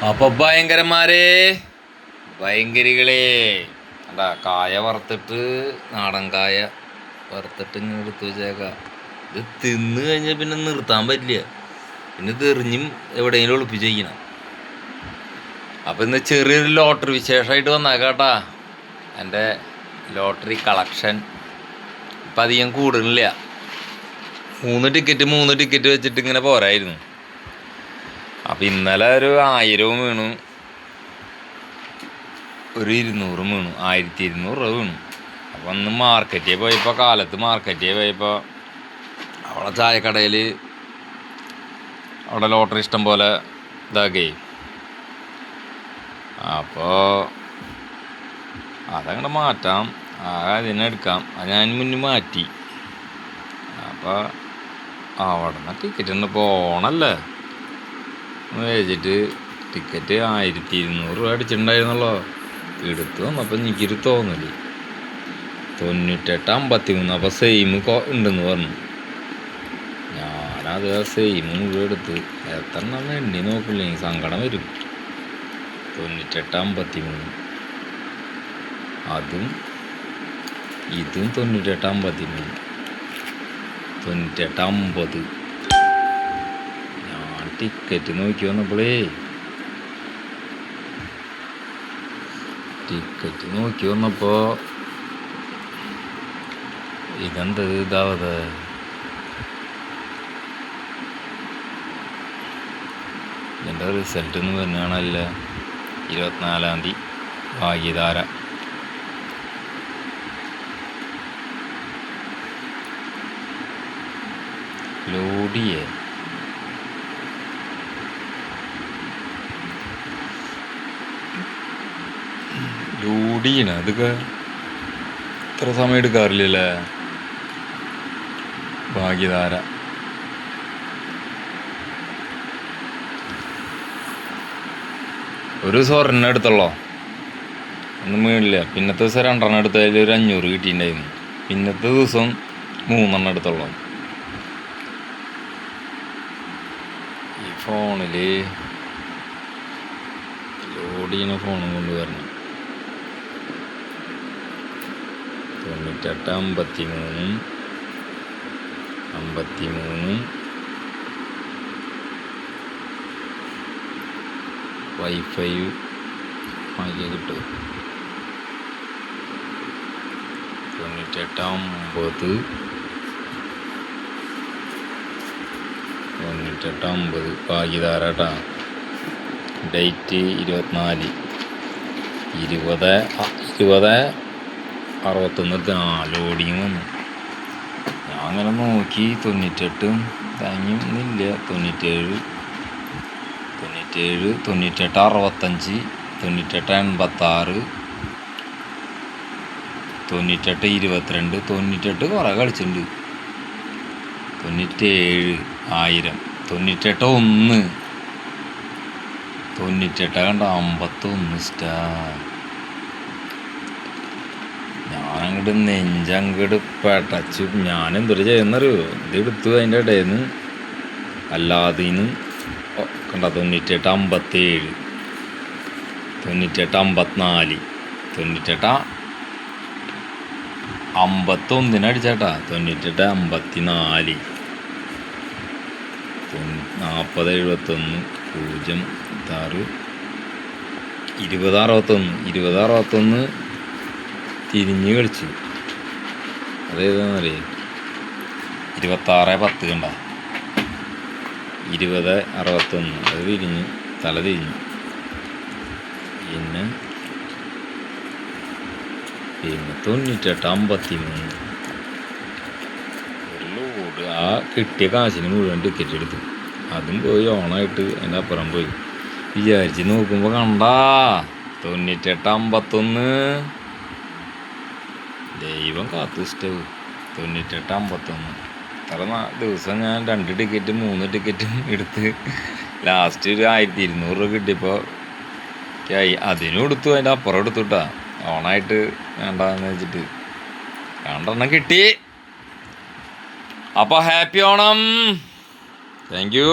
അപ്പൊ ഭയങ്കരന്മാരെ ഭയങ്കരികളെ അതാ കായ വറുത്തിട്ട് നാടൻ കായ വറുത്തിട്ട് ഇങ്ങനെ എടുത്തു വെച്ചേക്കാം. ഇത് തിന്ന് കഴിഞ്ഞാൽ പിന്നെ നിർത്താൻ പറ്റില്ല, പിന്നെ തെറിഞ്ഞും എവിടെയെങ്കിലും ഒളിപ്പിച്ച് വയ്ക്കണം. അപ്പം ഇന്ന് ചെറിയൊരു ലോട്ടറി വിശേഷമായിട്ട് വന്നേക്കാട്ടാ. എൻ്റെ ലോട്ടറി കളക്ഷൻ ഇപ്പം അധികം കൂടുന്നില്ല. 3 ടിക്കറ്റ് വെച്ചിട്ട് ഇങ്ങനെ പോരായിരുന്നു. അപ്പം ഇന്നലെ ഒരു 1000 വീണു, ഒരു 200 വീണു, 1200 രൂപ വീണു. അപ്പം അന്ന് മാർക്കറ്റിൽ പോയപ്പോൾ അവിടെ ചായക്കടയിൽ അവിടെ ലോട്ടറി ഇഷ്ടം പോലെ ഇതാക്കേ. അപ്പോൾ അതങ്ങോട്ട് മാറ്റാം, അതിനെടുക്കാം. അത് ഞാൻ മുന്നേ മാറ്റി. അപ്പോൾ അവിടെ നിന്ന് ടിക്കറ്റ് പോണല്ലേ വെച്ചിട്ട് ടിക്കറ്റ് 1200 രൂപ അടിച്ചിട്ടുണ്ടായിരുന്നല്ലോ. എടുത്ത് വന്നപ്പോൾ എനിക്കൊരു തോന്നല് 9853. അപ്പോൾ സെയിം ഉണ്ടെന്ന് പറഞ്ഞു. ഞാനത് സെയിം മുഴുവൻ എടുത്ത് എത്ര എണ്ണം എണ്ണി നോക്കില്ല, സങ്കടം വരും. 9853 അതും ഇതും 9853 9850. ഞാൻ ടിക്കറ്റ് നോക്കി വന്നപ്പോൾ ഇതെന്തത് ഇതാവത്. ഇതിൻ്റെ റിസൾട്ട് ഒന്നും വരുന്നതാണല്ല. 24-ാം തീയതി ഭാഗ്യധാര. ലോഡിയേ ലോഡിയാണ്. അതൊക്കെ ഇത്ര സമയം എടുക്കാറില്ലല്ലേ. ഭാഗ്യധാര ഒരു സ്വർണ്ണം എടുത്തുള്ളോ, ഒന്നും വീണില്ല. പിന്നത്തെ ദിവസം 2 എടുത്തതിൽ ഒരു 500 കിട്ടിയിട്ടുണ്ടായിരുന്നു. പിന്നത്തെ ദിവസം 3 എടുത്തുള്ളൂ. ഈ ഫോണിൽ ലോഡ് ചെയ്യുന്ന ഫോണും കൊണ്ടുവരണം. 9853 53 വൈഫൈ വാങ്ങിയാൽ കിട്ടും. 9850 9850 ഭാഗ്യധാര കേട്ടാ. ഡേറ്റ് 24 20/61 ലോഡിങ് വന്നു. ഞാൻ അങ്ങനെ നോക്കി 98 താങ്ങിയൊന്നുമില്ല. 97 98 65 98 86 98 22 98 കുറേ കളിച്ചിട്ടുണ്ട്. 97 1000 98 1 98 കണ്ട 51 സ്റ്റാർ. ഞാനങ്ങോട്ട് നെഞ്ചങ്ങോട്ട് പെട്ടച്ചു. ഞാനെന്തൊരു ചെയ്യുന്നറിയോ, ഇതെടുത്തു അതിൻ്റെ ഇടയിൽ നിന്ന് അല്ലാതിന്ന് കണ്ട 98 57 98 54 98 51 അടിച്ചാട്ടാ. 98 54 40 71 0 6 20 61 തിരിഞ്ഞ് കളിച്ചു. അതേതാണെന്നറിയാം. 26 10 കണ്ട 20 61 അത് തിരിഞ്ഞ് തല തിരിഞ്ഞു. പിന്നെ 98 53 ഒരു ലോഡ്. ആ കിട്ടിയ കാശിന് മുഴുവൻ ടിക്കറ്റ് എടുത്തു. അതും പോയി ഓണായിട്ട് അതിൻ്റെ അപ്പുറം പോയി. വിചാരിച്ച് നോക്കുമ്പോൾ കണ്ടാ 98 51. ദൈവം കാത്തു ഇഷ്ടവും. 98 51 അത്ര ദിവസം ഞാൻ 2 ടിക്കറ്റും 3 ടിക്കറ്റും എടുത്ത് ലാസ്റ്റ് ഒരു 1200 രൂപ കിട്ടിയപ്പോൾ അതിനും എടുത്തു, അതിൻ്റെ അപ്പുറം എടുത്തുട്ടാ. ഓണായിട്ട് വേണ്ടെന്ന് വെച്ചിട്ട് 2 കിട്ടി. അപ്പോൾ ഹാപ്പി ഓണം. Thank you.